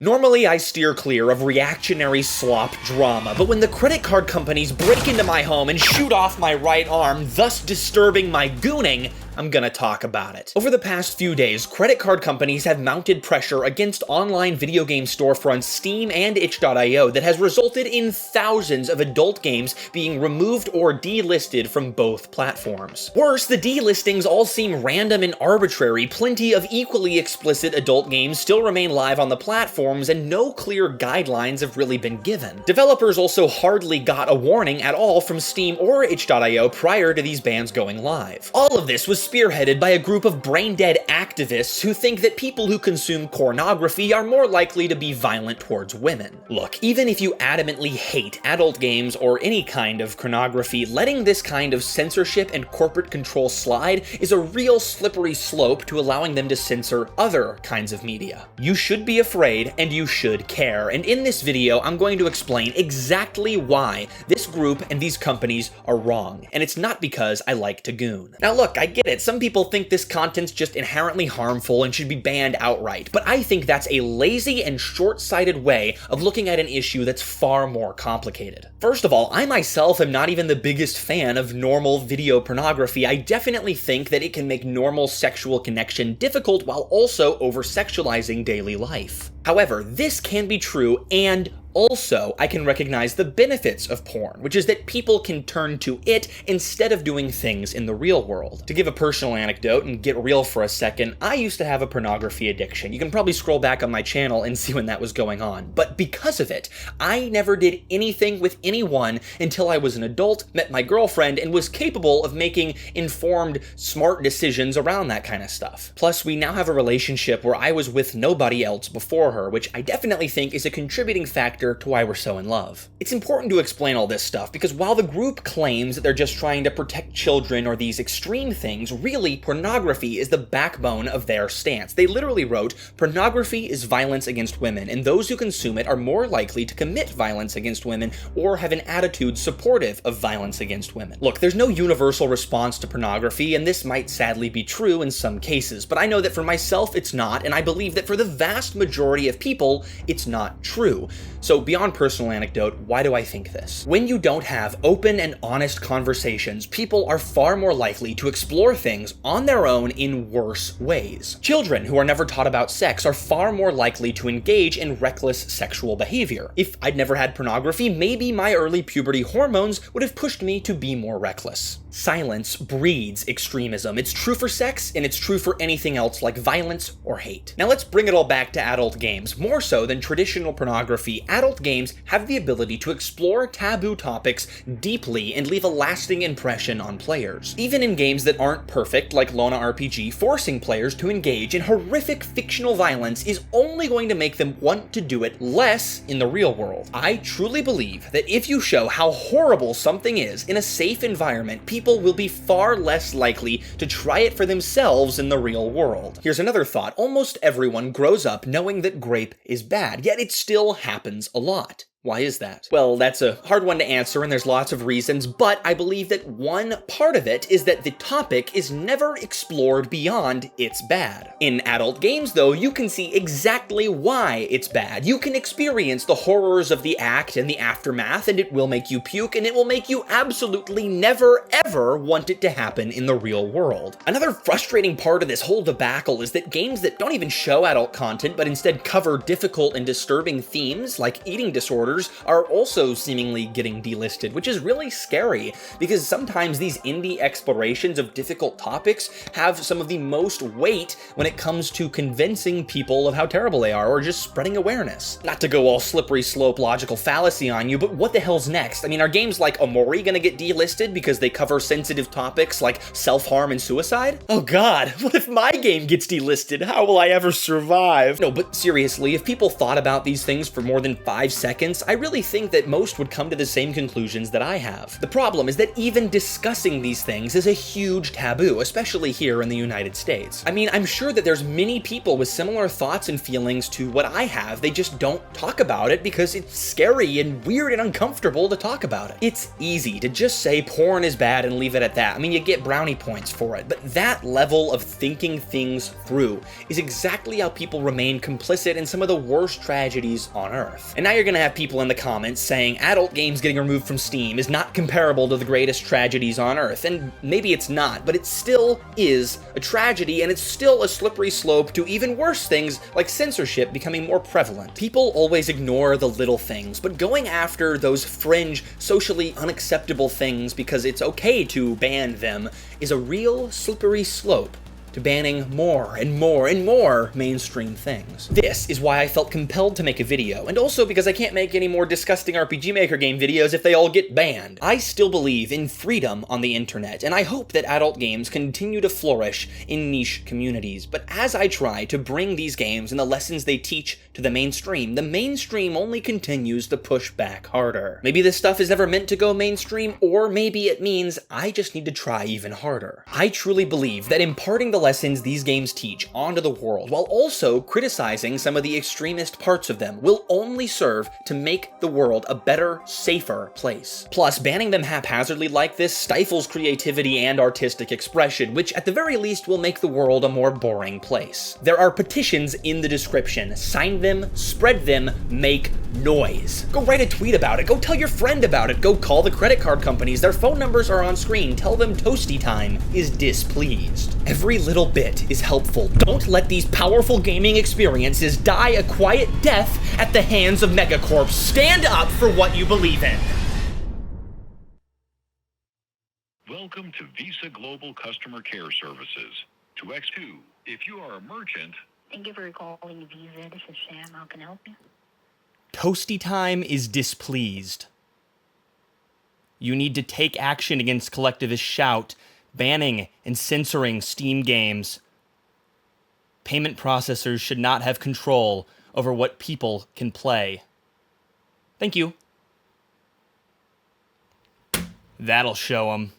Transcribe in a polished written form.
Normally, I steer clear of reactionary slop drama, but when the credit card companies break into my home and shoot off my right arm, thus disturbing my gooning, I'm gonna talk about it. Over the past few days, credit card companies have mounted pressure against online video game storefronts Steam and itch.io that has resulted in thousands of adult games being removed or delisted from both platforms. Worse, the delistings all seem random and arbitrary. Plenty of equally explicit adult games still remain live on the platforms, and no clear guidelines have really been given. Developers also hardly got a warning at all from Steam or itch.io prior to these bans going live. All of this was spearheaded by a group of brain-dead activists who think that people who consume pornography are more likely to be violent towards women. Look, even if you adamantly hate adult games or any kind of pornography, letting this kind of censorship and corporate control slide is a real slippery slope to allowing them to censor other kinds of media. You should be afraid, and you should care, and in this video, I'm going to explain exactly why this group and these companies are wrong, and it's not because I like to goon. Now look, I get it. Some people think this content's just inherently harmful and should be banned outright, but I think that's a lazy and short-sighted way of looking at an issue that's far more complicated. First of all, I myself am not even the biggest fan of normal video pornography. I definitely think that it can make normal sexual connection difficult while also over-sexualizing daily life. However, this can be true, and also, I can recognize the benefits of porn, which is that people can turn to it instead of doing things in the real world. To give a personal anecdote and get real for a second, I used to have a pornography addiction. You can probably scroll back on my channel and see when that was going on. But because of it, I never did anything with anyone until I was an adult, met my girlfriend, and was capable of making informed, smart decisions around that kind of stuff. Plus, we now have a relationship where I was with nobody else before her, which I definitely think is a contributing factor to why we're so in love. It's important to explain all this stuff because while the group claims that they're just trying to protect children or these extreme things, really, pornography is the backbone of their stance. They literally wrote, "Pornography is violence against women, and those who consume it are more likely to commit violence against women or have an attitude supportive of violence against women." Look, there's no universal response to pornography, and this might sadly be true in some cases, but I know that for myself it's not, and I believe that for the vast majority of people, it's not true. So beyond personal anecdote, why do I think this? When you don't have open and honest conversations, people are far more likely to explore things on their own in worse ways. Children who are never taught about sex are far more likely to engage in reckless sexual behavior. If I'd never had pornography, maybe my early puberty hormones would have pushed me to be more reckless. Silence breeds extremism. It's true for sex, and it's true for anything else like violence or hate. Now let's bring it all back to adult games. More so than traditional pornography, adult games have the ability to explore taboo topics deeply and leave a lasting impression on players. Even in games that aren't perfect, like Lona RPG, forcing players to engage in horrific fictional violence is only going to make them want to do it less in the real world. I truly believe that if you show how horrible something is in a safe environment, people will be far less likely to try it for themselves in the real world. Here's another thought. Almost everyone grows up knowing that grape is bad, yet it still happens a lot. Why is that? Well, that's a hard one to answer, and there's lots of reasons, but I believe that one part of it is that the topic is never explored beyond it's bad. In adult games, though, you can see exactly why it's bad. You can experience the horrors of the act and the aftermath, and it will make you puke, and it will make you absolutely never, ever want it to happen in the real world. Another frustrating part of this whole debacle is that games that don't even show adult content, but instead cover difficult and disturbing themes, like eating disorders, are also seemingly getting delisted, which is really scary because sometimes these indie explorations of difficult topics have some of the most weight when it comes to convincing people of how terrible they are or just spreading awareness. Not to go all slippery slope logical fallacy on you, but what the hell's next? I mean, are games like Omori gonna get delisted because they cover sensitive topics like self-harm and suicide? Oh god, what if my game gets delisted? How will I ever survive? No, but seriously, if people thought about these things for more than 5 seconds, audience, I really think that most would come to the same conclusions that I have. The problem is that even discussing these things is a huge taboo, especially here in the United States. I mean, I'm sure that there's many people with similar thoughts and feelings to what I have. They just don't talk about it because it's scary and weird and uncomfortable to talk about it. It's easy to just say porn is bad and leave it at that. I mean, you get brownie points for it, but that level of thinking things through is exactly how people remain complicit in some of the worst tragedies on Earth. And now you're gonna have people in the comments saying adult games getting removed from Steam is not comparable to the greatest tragedies on Earth, and maybe it's not, but it still is a tragedy, and it's still a slippery slope to even worse things like censorship becoming more prevalent. People always ignore the little things, but going after those fringe, socially unacceptable things because it's okay to ban them is a real slippery slope to banning more and more and more mainstream things. This is why I felt compelled to make a video, and also because I can't make any more disgusting RPG Maker game videos if they all get banned. I still believe in freedom on the internet, and I hope that adult games continue to flourish in niche communities, but as I try to bring these games and the lessons they teach to the mainstream only continues to push back harder. Maybe this stuff is never meant to go mainstream, or maybe it means I just need to try even harder. I truly believe that imparting the lessons these games teach onto the world, while also criticizing some of the extremist parts of them, will only serve to make the world a better, safer place. Plus, banning them haphazardly like this stifles creativity and artistic expression, which at the very least will make the world a more boring place. There are petitions in the description. Sign them, spread them, make noise. Go write a tweet about it, go tell your friend about it, go call the credit card companies, their phone numbers are on screen, tell them ToastyTime is displeased. Every little bit is helpful. Don't let these powerful gaming experiences die a quiet death at the hands of megacorps. Stand up for what you believe in. Welcome to Visa Global Customer Care Services. To X2, if you are a merchant... Thank you for calling Visa. This is Sam. How can I help you? ToastyTime is displeased. You need to take action against collectivist shout, banning and censoring Steam games. Payment processors should not have control over what people can play. Thank you. That'll show 'em.